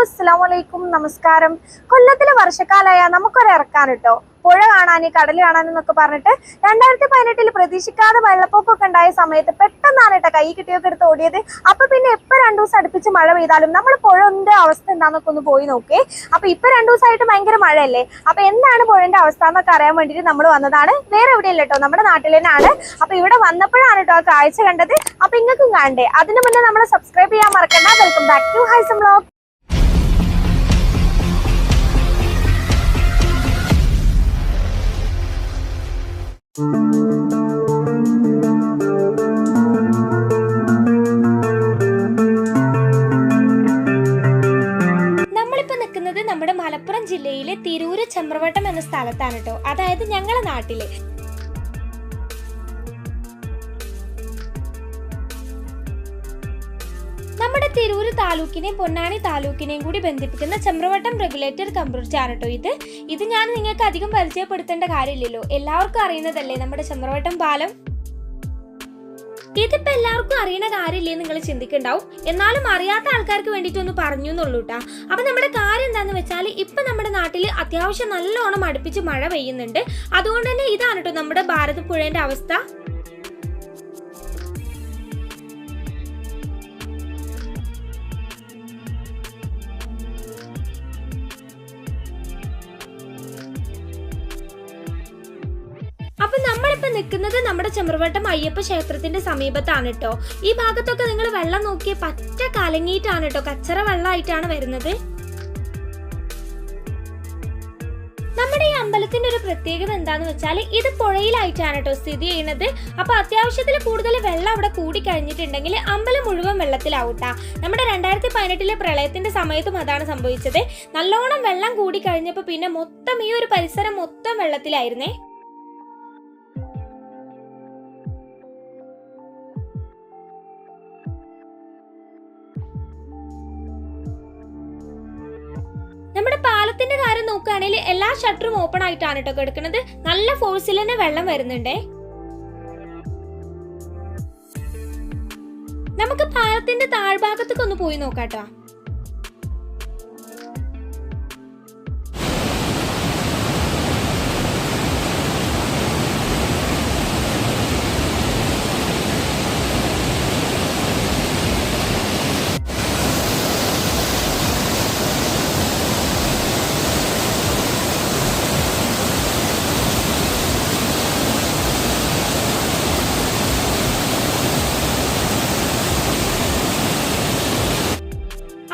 അസ്സലാമലൈക്കും, നമസ്കാരം. കൊല്ലത്തിലെ വർഷക്കാലമായ നമുക്കൊരു ഇറക്കാൻ കിട്ടോ, പുഴ കാണാൻ, കടൽ കാണാനെന്നൊക്കെ പറഞ്ഞിട്ട് 2018 പ്രതീക്ഷിക്കാതെ വെള്ളപ്പൊക്കമൊക്കെ ഉണ്ടായ സമയത്ത് പെട്ടെന്നാണ് കേട്ടോ കൈ കിട്ടിയൊക്കെ എടുത്ത് ഓടിയത്. അപ്പൊ പിന്നെ എപ്പോൾ 2 ദിവസം അടുപ്പിച്ച് മഴ പെയ്താലും നമ്മൾ പുഴന്റെ അവസ്ഥ എന്താന്നൊക്കെ ഒന്ന് പോയി നോക്കേ. അപ്പൊ ഇപ്പൊ 2 ദിവസമായിട്ട് ഭയങ്കര മഴയല്ലേ, അപ്പൊ എന്താണ് പുഴന്റെ അവസ്ഥ എന്നൊക്കെ അറിയാൻ വേണ്ടിയിട്ട് നമ്മൾ വന്നതാണ്. വേറെ എവിടെയല്ല കേട്ടോ, നമ്മുടെ നാട്ടിൽ തന്നെയാണ്. അപ്പൊ ഇവിടെ വന്നപ്പോഴാണ് കേട്ടോ ആ കാഴ്ച കണ്ടത്. അപ്പൊ ഇങ്ങൾക്കും കാണണ്ടേ? അതിന് മുന്നേ നമ്മൾ സബ്സ്ക്രൈബ് ചെയ്യാൻ മറക്കണ്ട. Welcome back to Haisam vlog. നമ്മളിപ്പോ നിൽക്കുന്നത് നമ്മുടെ മലപ്പുറം ജില്ലയിലെ തിരൂര് ചെമ്പ്രവട്ടം എന്ന സ്ഥലത്താണ് കേട്ടോ. അതായത് ഞങ്ങളുടെ നാട്ടില് നമ്മുടെ തിരൂര് താലൂക്കിനെയും പൊന്നാനി താലൂക്കിനെയും കൂടി ബന്ധിപ്പിക്കുന്ന ചെമ്പ്രവട്ടം റെഗുലേറ്റഡ് കം ബ്രിഡ്ജ് ആണ് കേട്ടോ ഇത് ഞാൻ നിങ്ങൾക്ക് അധികം പരിചയപ്പെടുത്തേണ്ട കാര്യമില്ലല്ലോ, എല്ലാവർക്കും അറിയുന്നതല്ലേ നമ്മുടെ ചെമ്പ്രവട്ടം പാലം. ഇതിപ്പോ എല്ലാവർക്കും അറിയുന്ന കാര്യമില്ലേ നിങ്ങൾ ചിന്തിക്കുന്നുണ്ടാവും, എന്നാലും അറിയാത്ത ആൾക്കാർക്ക് വേണ്ടിയിട്ടൊന്ന് പറഞ്ഞു എന്നുള്ളൂ കേട്ടാ. അപ്പൊ നമ്മുടെ കാര്യം എന്താന്ന് വെച്ചാൽ ഇപ്പൊ നമ്മുടെ നാട്ടിൽ അത്യാവശ്യം നല്ലോണം അടുപ്പിച്ച് മഴ പെയ്യുന്നുണ്ട്. അതുകൊണ്ട് തന്നെ ഇതാണ് കേട്ടോ നമ്മുടെ ഭാരതപ്പുഴേന്റെ അവസ്ഥ. അപ്പൊ നമ്മളിപ്പോ നിൽക്കുന്നത് നമ്മുടെ ചെമ്പ്രവട്ടം അയ്യപ്പ ക്ഷേത്രത്തിന്റെ സമീപത്താണ് കേട്ടോ. ഈ ഭാഗത്തൊക്കെ നിങ്ങൾ വെള്ളം നോക്കിയ പറ്റ കലങ്ങിയിട്ടാണ് കേട്ടോ, കച്ചറ വെള്ളമായിട്ടാണ് വരുന്നത്. നമ്മുടെ ഈ അമ്പലത്തിന്റെ ഒരു പ്രത്യേകത എന്താന്ന് വെച്ചാൽ ഇത് പുഴയിലായിട്ടാണ് കേട്ടോ സ്ഥിതി ചെയ്യുന്നത്. അപ്പൊ അത്യാവശ്യത്തിൽ കൂടുതൽ വെള്ളം അവിടെ കൂടി കഴിഞ്ഞിട്ടുണ്ടെങ്കിൽ അമ്പലം മുഴുവൻ വെള്ളത്തിലാവൂട്ടാ. നമ്മുടെ 2018 പ്രളയത്തിന്റെ സമയത്തും അതാണ് സംഭവിച്ചത്. നല്ലോണം വെള്ളം കൂടി കഴിഞ്ഞപ്പോ പിന്നെ മൊത്തം ഈ ഒരു പരിസരം മൊത്തം വെള്ളത്തിലായിരുന്നേ. നമ്മുടെ പാലത്തിന്റെ കാര്യം നോക്കുകയാണെങ്കിൽ എല്ലാ ഷട്ടറും ഓപ്പൺ ആയിട്ടാണ് കേട്ടോ കിടക്കുന്നത്. നല്ല ഫോഴ്സിൽ തന്നെ വെള്ളം വരുന്നുണ്ടേ. നമുക്ക് പാലത്തിന്റെ താഴ്ഭാഗത്തേക്ക് ഒന്ന് പോയി നോക്കാട്ടോ.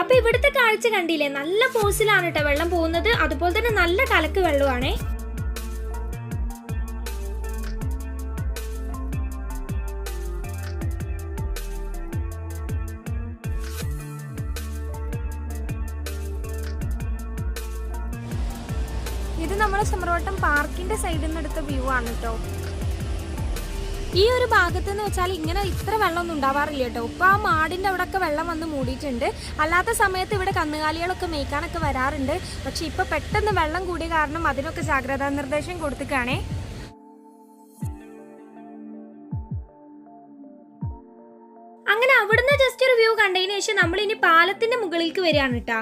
അപ്പൊ ഇവിടുത്തെ കാഴ്ച കണ്ടില്ലേ, നല്ല ഫോഴ്സിലാണ് കേട്ടോ വെള്ളം പോകുന്നത്. അതുപോലെ തന്നെ നല്ല കലക്ക് വെള്ളമാണേ. ഇത് നമ്മുടെ ചെമ്പ്രവട്ടം പാർക്കിന്റെ സൈഡിൽ നിന്ന് എടുത്ത വ്യൂ ആണ് കേട്ടോ. ഈ ഒരു ഭാഗത്ത് എന്ന് വെച്ചാൽ ഇങ്ങനെ ഇത്ര വെള്ളമൊന്നും ഉണ്ടാവാറില്ല കേട്ടോ. ഇപ്പൊ ആ മാടിന്റെ അവിടെ ഒക്കെ വെള്ളം വന്ന് മൂടിയിട്ടുണ്ട്. അല്ലാത്ത സമയത്ത് ഇവിടെ കന്നുകാലികളൊക്കെ മേയ്ക്കാനൊക്കെ വരാറുണ്ട്. പക്ഷെ ഇപ്പൊ പെട്ടെന്ന് വെള്ളം കൂടിയ കാരണം അതിനൊക്കെ ജാഗ്രതാ നിർദ്ദേശം കൊടുത്തിട്ടാണേ. അങ്ങനെ അവിടുന്ന് ജസ്റ്റ് ഒരു വ്യൂ കണ്ടതിന് ശേഷം നമ്മൾ ഇനി പാലത്തിന്റെ മുകളിലേക്ക് വരികയാണ് കേട്ടാ.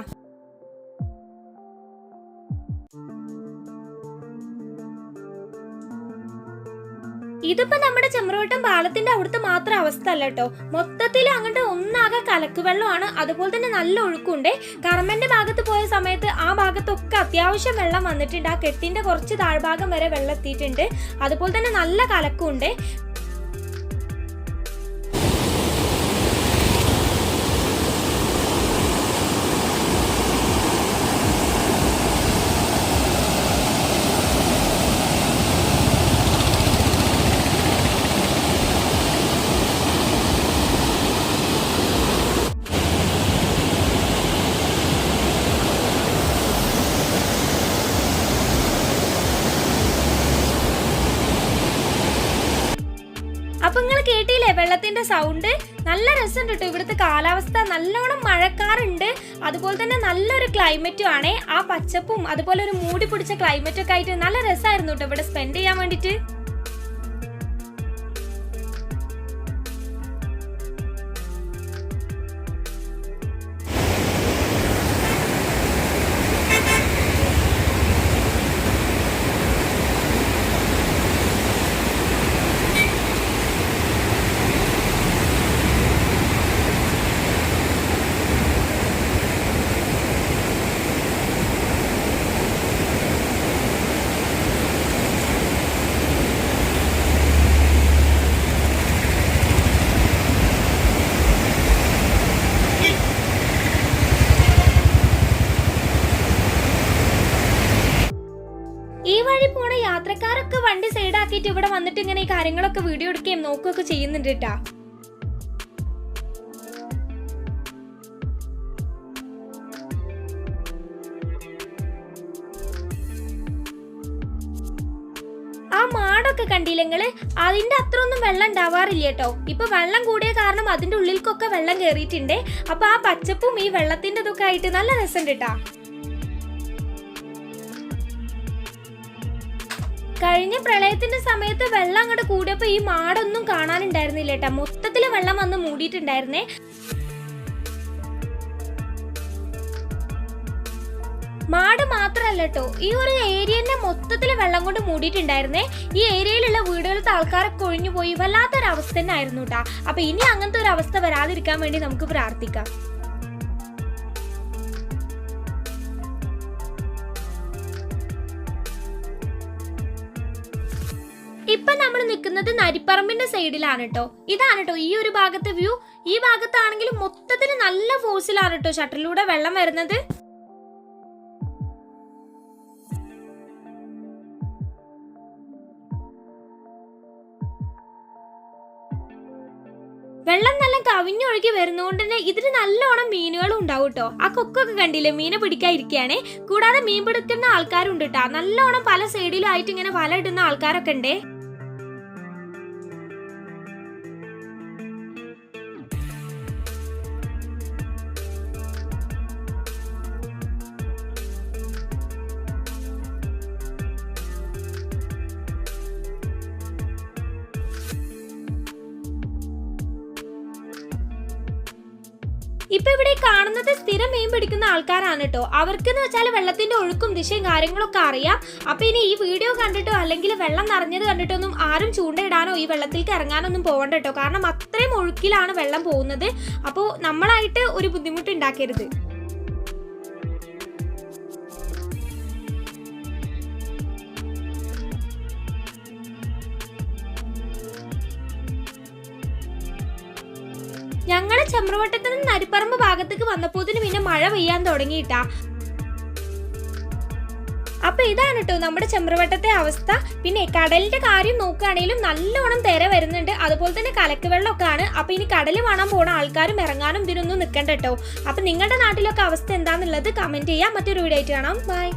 ഇതിപ്പോ നമ്മുടെ ചെമ്പ്രവട്ടം പാലത്തിന്റെ അവിടുത്തെ മാത്രം അവസ്ഥ അല്ല കേട്ടോ, മൊത്തത്തിൽ അങ്ങോട്ട് ഒന്നാകെ കലക്ക് വെള്ളമാണ്. അതുപോലെ തന്നെ നല്ല ഒഴുക്കുണ്ട്. കർമ്മന്റെ ഭാഗത്ത് പോയ സമയത്ത് ആ ഭാഗത്തൊക്കെ അത്യാവശ്യം വെള്ളം വന്നിട്ടുണ്ട്. ആ കെട്ടിന്റെ കുറച്ച് താഴ്ഭാഗം വരെ വെള്ളം എത്തിയിട്ടുണ്ട്. അതുപോലെ തന്നെ നല്ല കലക്കുണ്ട്. അപ്പൊ നിങ്ങൾ കേട്ടില്ലേ വെള്ളത്തിന്റെ സൗണ്ട്? നല്ല രസം കേട്ടോ. ഇവിടുത്തെ കാലാവസ്ഥ നല്ലോണം മഴക്കാറുണ്ട്. അതുപോലെ തന്നെ നല്ലൊരു ക്ലൈമറ്റും ആണേ. ആ പച്ചപ്പും അതുപോലെ ഒരു മൂടി പിടിച്ച ക്ലൈമറ്റൊക്കെ ആയിട്ട് നല്ല രസമായിരുന്നു കേട്ടോ ഇവിടെ സ്പെൻഡ് ചെയ്യാൻ വേണ്ടിട്ട്. യാത്രക്കാരൊക്കെ വണ്ടി സൈഡാക്കിയിട്ട് ഇവിടെ വന്നിട്ട് ഇങ്ങനെ ഈ കാര്യങ്ങളൊക്കെ വീഡിയോ എടുക്കുകയും നോക്കുകയൊക്കെ ചെയ്യുന്നുണ്ട് കേട്ടാ. ആ മാടൊക്കെ കണ്ടില്ലെങ്കില് അതിന്റെ അത്ര ഒന്നും വെള്ളം ഉണ്ടാവാറില്ല കേട്ടോ. ഇപ്പൊ വെള്ളം കൂടിയ കാരണം അതിന്റെ ഉള്ളിലേക്കൊക്കെ വെള്ളം കയറിയിട്ടുണ്ട്. അപ്പൊ ആ പച്ചപ്പും ഈ വെള്ളത്തിന്റെ ഇതൊക്കെ ആയിട്ട് നല്ല രസം കേട്ടാ. കഴിഞ്ഞ പ്രളയത്തിന്റെ സമയത്ത് വെള്ളം അങ്ങോട്ട് കൂടിയപ്പോ ഈ മാടൊന്നും കാണാനുണ്ടായിരുന്നില്ല കേട്ടാ. മൊത്തത്തില് വെള്ളം വന്ന് മൂടിയിട്ടുണ്ടായിരുന്നേ. മാട് മാത്രല്ല കേട്ടോ, ഈ ഒരു ഏരിയന്നെ മൊത്തത്തില് വെള്ളം കൊണ്ട് മൂടിയിട്ടുണ്ടായിരുന്നേ. ഈ ഏരിയയിലുള്ള വീടുകളിലത്തെ ആൾക്കാരൊക്കെ ഒഴിഞ്ഞു പോയി വല്ലാത്തൊരവസ്ഥ തന്നെ ആയിരുന്നു കേട്ടാ. അപ്പൊ ഇനി അങ്ങനത്തെ ഒരു അവസ്ഥ വരാതിരിക്കാൻ വേണ്ടി നമുക്ക് പ്രാർത്ഥിക്കാം. ഇപ്പൊ നമ്മൾ നിൽക്കുന്നത് നരിപ്പറമ്പിന്റെ സൈഡിലാണ് കേട്ടോ. ഇതാണ് കേട്ടോ ഈ ഒരു ഭാഗത്തെ വ്യൂ. ഈ ഭാഗത്താണെങ്കിലും മൊത്തത്തിൽ നല്ല ഫോഴ്സിലാണ് കേട്ടോ ഷട്ടറിലൂടെ വെള്ളം വരുന്നത്. വെള്ളം നല്ല കവിഞ്ഞൊഴുകി വരുന്നതുകൊണ്ട് തന്നെ ഇതിന് നല്ലോണം മീനുകളും ഉണ്ടാവും കേട്ടോ. ആ കൊക്കൊക്കെ കണ്ടില്ലേ, മീനെ പിടിക്കാതിരിക്കുകയാണേ. കൂടാതെ മീൻ പിടിക്കുന്ന ആൾക്കാരുണ്ട് കേട്ടോ. നല്ലോണം പല സൈഡിലും ആയിട്ട് ഇങ്ങനെ വല ഇടുന്ന ആൾക്കാരൊക്കെ ഉണ്ടേ. ഇപ്പൊ ഇവിടെ കാണുന്നത് സ്ഥിരം മീൻ പിടിക്കുന്ന ആൾക്കാരാണ് കേട്ടോ. അവർക്കെന്ന് വെച്ചാൽ വെള്ളത്തിന്റെ ഒഴുക്കും ദിശയും കാര്യങ്ങളൊക്കെ അറിയാം. അപ്പൊ ഇനി ഈ വീഡിയോ കണ്ടിട്ടോ അല്ലെങ്കിൽ വെള്ളം നിറഞ്ഞത് കണ്ടിട്ടൊന്നും ആരും ചൂണ്ടയിടാനോ ഈ വെള്ളത്തിലേക്ക് ഇറങ്ങാനൊന്നും പോകണ്ട കേട്ടോ. കാരണം അത്രയും ഒഴുക്കിലാണ് വെള്ളം പോകുന്നത്. അപ്പോൾ നമ്മളായിട്ട് ഒരു ബുദ്ധിമുട്ട് ഉണ്ടാക്കരുത്. ഞങ്ങളുടെ ചെമ്പ്രവട്ടത്തിൽ നിന്ന് നരിപ്പറമ്പ് ഭാഗത്തേക്ക് വന്നപ്പോത്തിന് പിന്നെ മഴ പെയ്യാൻ തുടങ്ങിയിട്ടാ. അപ്പൊ ഇതാണ് കേട്ടോ നമ്മുടെ ചെമ്പ്രവട്ടത്തെ അവസ്ഥ. പിന്നെ കടലിന്റെ കാര്യം നോക്കുകയാണെങ്കിലും നല്ലോണം തിര വരുന്നുണ്ട്. അതുപോലെ തന്നെ കലക്ക് വെള്ളമൊക്കെ ആണ്. അപ്പൊ ഇനി കടൽ കാണാൻ പോണ ആൾക്കാരും ഇറങ്ങാനും ഇതിനൊന്നും നിൽക്കണ്ട കേട്ടോ. അപ്പൊ നിങ്ങളുടെ നാട്ടിലൊക്കെ അവസ്ഥ എന്താണെന്നുള്ളത് കമന്റ് ചെയ്യാം. മറ്റൊരു വീഡിയോ ആയിട്ട് കാണാം. ബൈ.